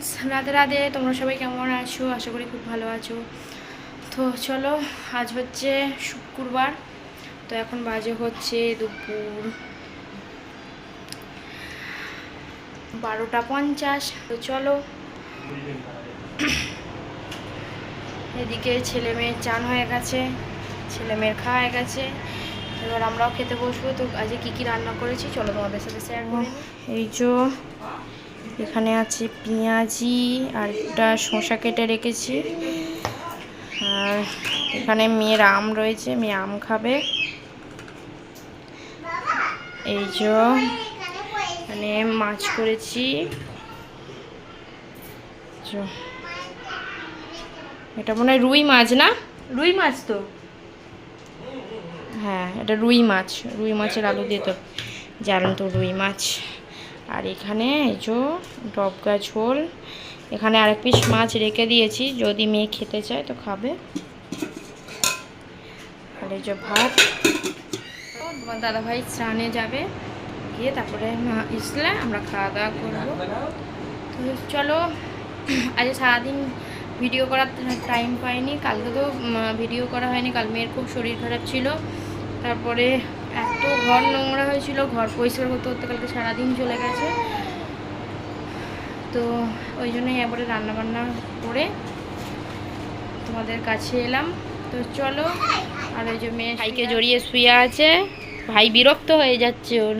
Friends, Radhe Radhe. তোমরা সবাই কেমন আছো? আশা করি খুব ভালো আছো। তো চলো, আজ হচ্ছে শুক্রবার। তো এখন বাজে হচ্ছে দুপুর 12:50। তো চলো, এদিকে ছেলে মেয়ের চান হয়ে গেছে, ছেলে মেয়ের খাওয়া হয়ে গেছে। এবার আমরাও খেতে বসবো। তো আজকে কী কী রান্না করেছি চলো তোমাদের সাথে শেয়ার করি। এই যে এখানে আছে পেঁয়াজি আর একটা শসা কেটে রেখেছি। আর এখানে মেয়ের আম রয়েছে, মেয়ে আম খাবে। এই যে মানে মাছ করেছি, এটা মনে হয় রুই মাছ, না? রুই মাছ তো, হ্যাঁ এটা রুই মাছ। রুই মাছের আলু দিয়ে তো জ্যান্ত রুই মাছ। আর এখানে এই যে ডবকা ঝোল। এখানে আরেক পিস মাছ রেখে দিয়েছি, যদি মেয়ে খেতে চায় তো খাবে। আর এই যে ভাত। তোমার দাদাভাই স্নানে যাবে, গিয়ে তারপরে আসলে আমরা খাওয়া দাওয়া করবো। তো চলো, আজ সারাদিন ভিডিও করার টাইম পাইনি। কালকে তো ভিডিও করা হয়নি, কাল মেয়ের খুব শরীর খারাপ ছিল। তারপরে এত ঘর নোংরা হয়েছিল, ঘর পরিষ্কার করতে করতে কালকে সারাদিন চলে গেছে। তো ওই জন্যই একবারে রান্নাবান্না করে তোমাদের কাছে এলাম। তো চলো, আর ওই যে মেয়ে ভাইকে জড়িয়ে শুয়ে আছে, ভাই বিরক্ত হয়ে যাচ্ছে ওর।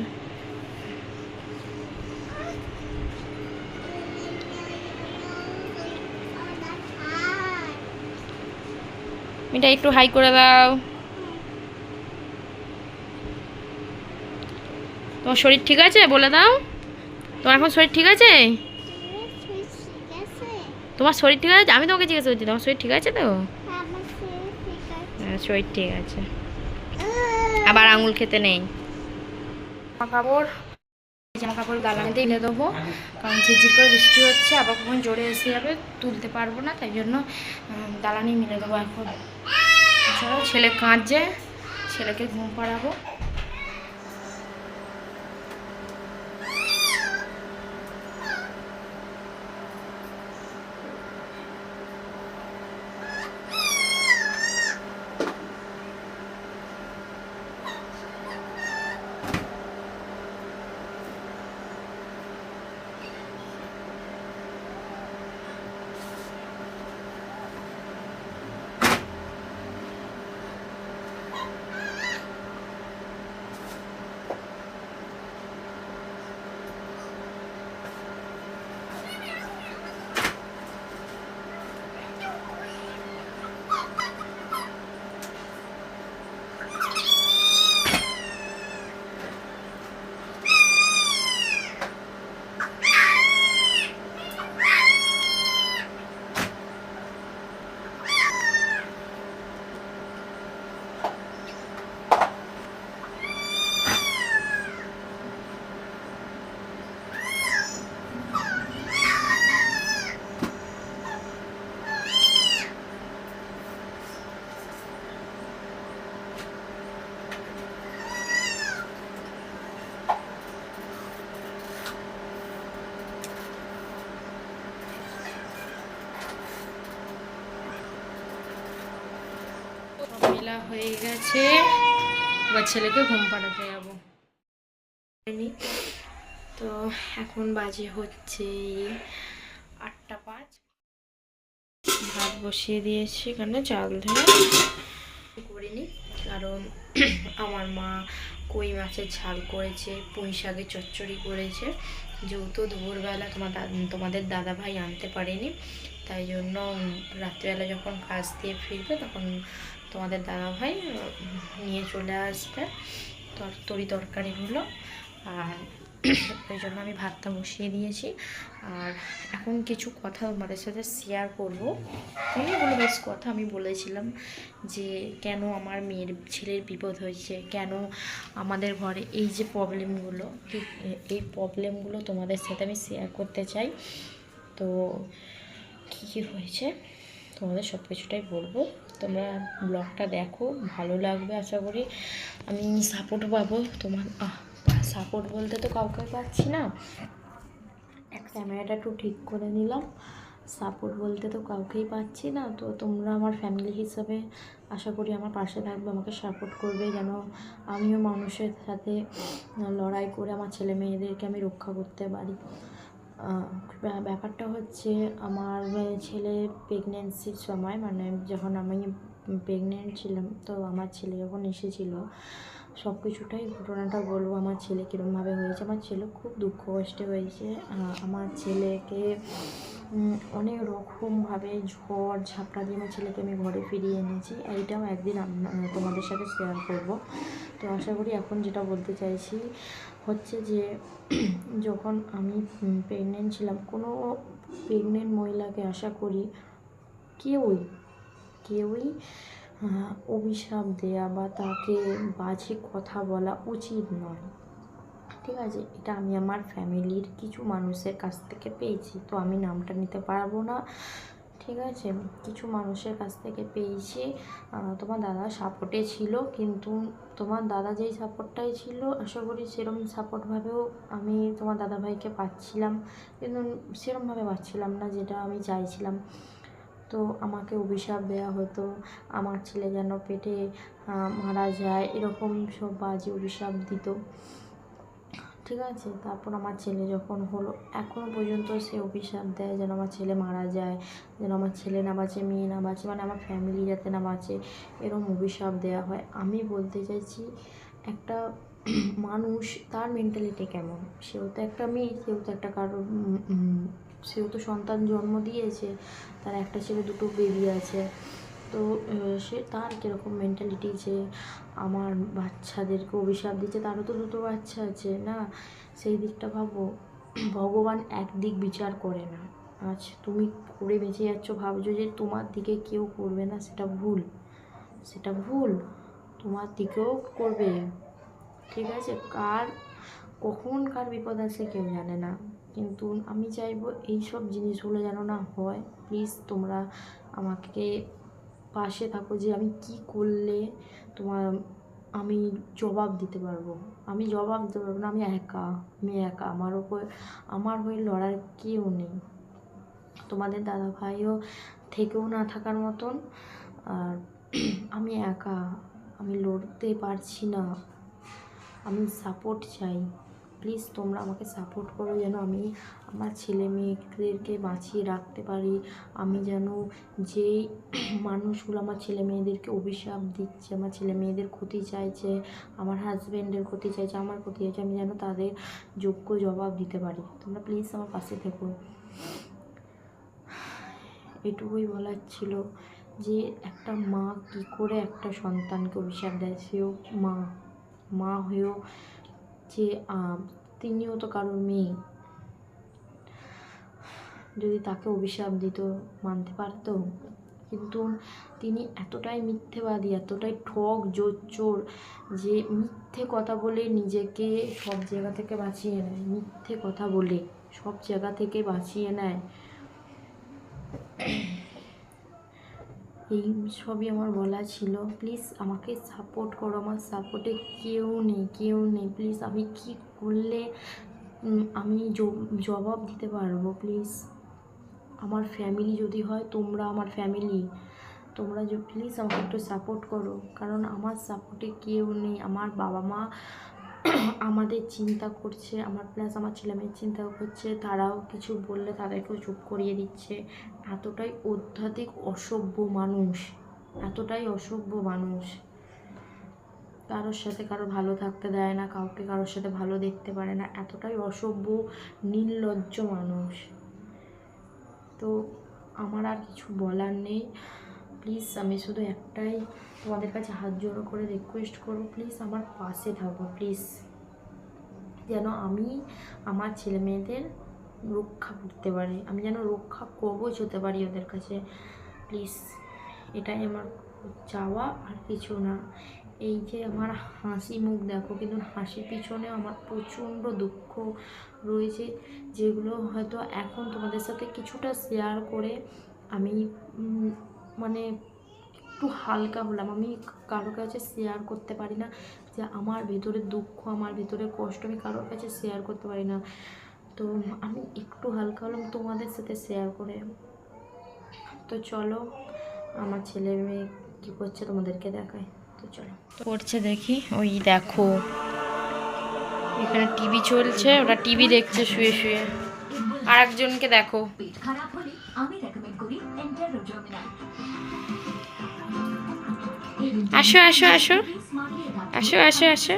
মিটা একটু হাই করে দাও। তোমার শরীর ঠিক আছে? বলে দাও, তোমার এখন শরীর ঠিক আছে? তোমার শরীর ঠিক আছে? আমি তোমাকে জিজ্ঞাসা করছি, তোমার শরীর ঠিক আছে তো? হ্যাঁ, শরীর ঠিক আছে। আবার আঙুল খেতে নেই। জামা কাপড় দালানিতে এনে দেবো, কারণ ঝিরঝির করে বৃষ্টি হচ্ছে, আবার কখন জোরে এসে যাবে, তুলতে পারবো না। তাই জন্য দালানি মিলে দেবো এখন। চলো, ছেলে কাঁদছে, ছেলেকে ঘুম পাড়াবো। মেলা হয়ে গেছে, এবার ছেলেকে ঘুম পাড়াতে যাবো। তো এখন বাজে হচ্ছে 8:05। ভাত বসিয়ে দিয়েছি, এখানে চাল ধরে করিনি, কারণ আমার মা কই মাছের ঝাল করেছে, পুঁই শাকের চচ্চড়ি করেছে। যেহেতু দুপুরবেলা তোমাদের দাদা ভাই আনতে পারেনি, তাই জন্য রাত্রিবেলা যখন কাজ দিয়ে ফিরবে তখন তোমাদের দাদা ভাই নিয়ে চলে আসবে তরকারিগুলো। আর ওই জন্য আমি ভাতটা বসিয়ে দিয়েছি। আর এখন কিছু কথা তোমাদের সাথে শেয়ার করবো। অনেকগুলো বেশ কথা আমি বলেছিলাম যে কেন আমার ছেলের বিপদ হয়েছে, কেন আমাদের ঘরে এই যে প্রবলেমগুলো, এই প্রবলেমগুলো তোমাদের সাথে আমি শেয়ার করতে চাই। তো কী কী হয়েছে তোমাদের সব কিছুটাই বলবো। তোমরা ব্লগটা দেখো, ভালো লাগবে আশা করি। আমি সাপোর্ট পাবো। তোমার সাপোর্ট বলতে তো কাউকে পাচ্ছি না, এক ক্যামেরাটা একটু ঠিক করে নিলাম। সাপোর্ট বলতে তো কাউকেই পাচ্ছি না, তো তোমরা আমার ফ্যামিলি হিসাবে আশা করি আমার পাশে থাকবে, আমাকে সাপোর্ট করবে, যেন আমিও মানুষের সাথে লড়াই করে আমার ছেলে মেয়েদেরকে আমি রক্ষা করতে পারি। ব্যাপারটা হচ্ছে, আমার ছেলে প্রেগনেন্সির সময়, মানে যখন আমি প্রেগনেন্ট ছিলাম, তো আমার ছেলে যখন এসেছিলো, সব কিছুটাই ঘটনাটা বলবো আমার ছেলে কীরকমভাবে হয়েছে। আমার ছেলে খুব দুঃখ কষ্টে হয়েছে। আমার ছেলেকে অনেক রকমভাবে ঝড় ঝাপটা দিয়ে আমার ছেলেকে আমি ঘরে ফিরিয়ে এনেছি। এইটাও একদিন তোমাদের সাথে শেয়ার করব। তো আশা করি এখন যেটা বলতে চাইছি হচ্ছে যে, যখন আমি প্রেগনেন্ট ছিলাম, কোনো প্রেগনেন্ট মহিলাকে আশা করি কেউই অভিশাপ দেয়া বা তাকে বাজে কথা বলা উচিত নয়, ঠিক আছে? এটা আমি আমার ফ্যামিলির কিছু মানুষের কাছ থেকে পেয়েছি, তো আমি নামটা নিতে পারবো না, ঠিক আছে? কিছু মানুষের কাছ থেকে পেয়েছি। তোমার দাদা সাপোর্টে ছিল, কিন্তু তোমার দাদা যেই সাপোর্টটাই ছিল, আশা করি সেরকম সাপোর্টভাবেও আমি তোমার দাদাভাইকে পাচ্ছিলাম, কিন্তু সেরকমভাবে পাচ্ছিলাম না যেটা আমি চাইছিলাম। তো আমাকে অভিশাপ দেওয়া হতো, আমার ছেলে যেন পেটে মারা যায়, এরকম সব বাজে অভিশাপ দিত, ঠিক আছে? তারপর আমার ছেলে যখন হলো, এখনও পর্যন্ত সে অভিশাপ দেয় যেন আমার ছেলে মারা যায়, যেন আমার ছেলে না বাঁচে, মেয়ে না বাঁচে, মানে আমার ফ্যামিলি যাতে না বাঁচে, এরকম অভিশাপ দেওয়া হয়। আমি বলতে চাইছি, একটা মানুষ, তার মেন্টালিটি কেমন? সেও তো একটা মেয়ে, সেও তো সন্তান জন্ম দিয়েছে, তার একটা ছেলে দুটো বেবি আছে, তো সে তার কীরকম মেন্টালিটি যে আমার বাচ্চাদেরকে অভিশাপ দিচ্ছে, তারও তো দুটো বাচ্চা আছে না, সেই দিকটা ভাবো। ভগবান একদিক বিচার করে না। আজ তুমি করে বেঁচে যাচ্ছ, ভাবছো যে তোমার দিকে কেউ করবে না, সেটা ভুল, তোমার দিকেও করবে, ঠিক আছে? কখন কার বিপদ আসে কেউ জানে না, কিন্তু আমি চাইবো এইসব জিনিসগুলো যেন না হয়। প্লিজ তোমরা আমাকে পাশে থাকো, যে আমি কি করলে আমি জবাব দিতে পারবো। না, আমি একা, আমার হয়ে লড়ার কেউ নেই। তোমাদের দাদা ভাইও থেকেও না থাকার মতন, আর আমি একা, আমি লড়তে পারছি না, আমি সাপোর্ট চাই। প্লিজ তোমরা আমাকে সাপোর্ট করো, যেন আমি আমার ছেলে মেয়েদেরকে বাঁচিয়ে রাখতে পারি। আমি যেন যেই মানুষগুলো আমার ছেলে মেয়েদেরকে অভিশাপ দিচ্ছে, আমার ছেলে মেয়েদের ক্ষতি চাইছে, আমার হাজব্যান্ডের ক্ষতি চাইছে, আমার ক্ষতি চাইছে, আমি যেন তাদের যোগ্য জবাব দিতে পারি। তোমরা প্লিজ আমার পাশে থেকো। এটুকুই বলার ছিল, যে একটা মা কী করে একটা সন্তানকে অভিশাপ দেয়, সেও মা হয়েও, যে তিনিও তো কারোর মেয়ে, যদি তাকে অভিশাপ দিত মানতে পারত, কিন্তু তিনি এতটাই মিথ্যেবাদী, এতটাই ঠক জোচ্চোর, যে মিথ্যে কথা বলে নিজেকে সব জায়গা থেকে বাঁচিয়ে নেয়, মিথ্যে কথা বলে সব জায়গা থেকে বাঁচিয়ে নেয়। এই সবই আমার বলা ছিল। প্লিজ আমাকে সাপোর্ট করো, আমার সাপোর্টে কেউ নেই। প্লিজ আমি কি করলে আমি জবাব দিতে পারবো? প্লিজ আমার ফ্যামিলি যদি হয়, তোমরা আমার ফ্যামিলি, তোমরা প্লিজ আমাকে একটু সাপোর্ট করো, কারণ আমার সাপোর্টে কেউ নেই। আমার বাবা মা আমাদের চিন্তা করছে, আমার আমার ছেলেমেয়ের চিন্তা করছে, তারাও কিছু বললে তাদেরকেও চুপ করিয়ে দিচ্ছে। এতটাই অত্যাধিক অসভ্য মানুষ, কারোর সাথে কারো ভালো থাকতে দেয় না, কারোর সাথে ভালো দেখতে পারে না, এতটাই অসভ্য নির্লজ্জ মানুষ। তো আমার আর কিছু বলার নেই। প্লিজ আমি শুধু একটাই তোমাদের কাছে হাত জোড়ো করে রিকোয়েস্ট করবো, প্লিজ আমার পাশে থাকো, প্লিজ, যেন আমি আমার ছেলে মেয়েদের রক্ষা করতে পারি, আমি যেন রক্ষা কবচ হতে পারি ওদের কাছে। প্লিজ এটাই আমার চাওয়া, আর কিছু না। এই যে আমার হাসি মুখ দেখো, কিন্তু হাসির পিছনে আমার প্রচণ্ড দুঃখ রয়েছে, যেগুলো হয়তো এখন তোমাদের সাথে কিছুটা শেয়ার করে আমি মানে একটু হালকা হলাম। আমি কারোর কাছে শেয়ার করতে পারি না, যে আমার ভেতরে দুঃখ, আমার ভেতরে কষ্ট আমি কারোর কাছে শেয়ার করতে পারি না। তো তো আমি একটু হালকা হলাম তোমাদের সাথে শেয়ার করে। তো চলো আমার ছেলে মেয়ে কী করছে তোমাদেরকে দেখায়। তো চলো করছে দেখি। ওই দেখো এখানে টিভি চলছে, ওরা টিভি দেখছে শুয়ে শুয়ে। আর একজনকে দেখো, আসো আসো আসো আসো আসো আসো।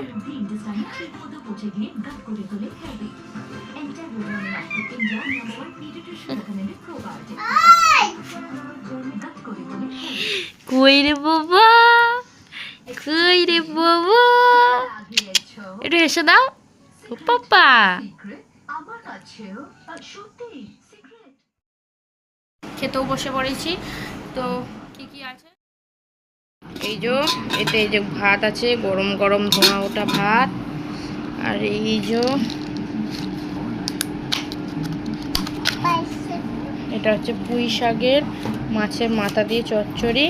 কই রে বাবা, কই রে বাবা, একটু এসে দাও ও পাপা। খেতেও বসে পড়েছি। তো কি কি আছে এই যে, এতে এই যে ভাত আছে, গরম গরম ধোঁয়া ওঠা ভাত। আর এই যে এটা হচ্ছে পুঁই শাকের মাছের মাথা দিয়ে চচ্চড়ি।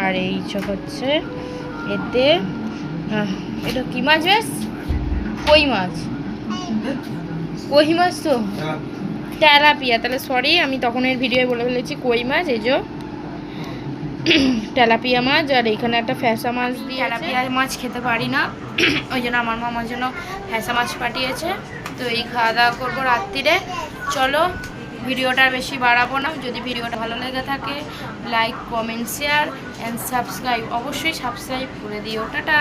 আর এই যে হচ্ছে এতে এটা কি মাছ, বেশ কই মাছ, কই মাছ তো তেলাপিয়া, তাহলে সরি আমি তখন এর ভিডিওয়ে বলে ফেলেছি কই মাছ। এই যে তেলাপিয়া মাছ, আর এখানে একটা ফ্যাসা মাছ দিয়ে। তেলাপিয়া মাছ খেতে পারি না, ওই জন্য আমার মা আমার জন্য ফ্যাসা মাছ পাঠিয়েছে। তো এই খাওয়া দাওয়া করবো রাত্রিরে। চলো ভিডিওটা বেশি বাড়াবো না। যদি ভিডিওটা ভালো লেগে থাকে like comment share and subscribe, অবশ্যই সাবস্ক্রাইব করে দিও। টাটা।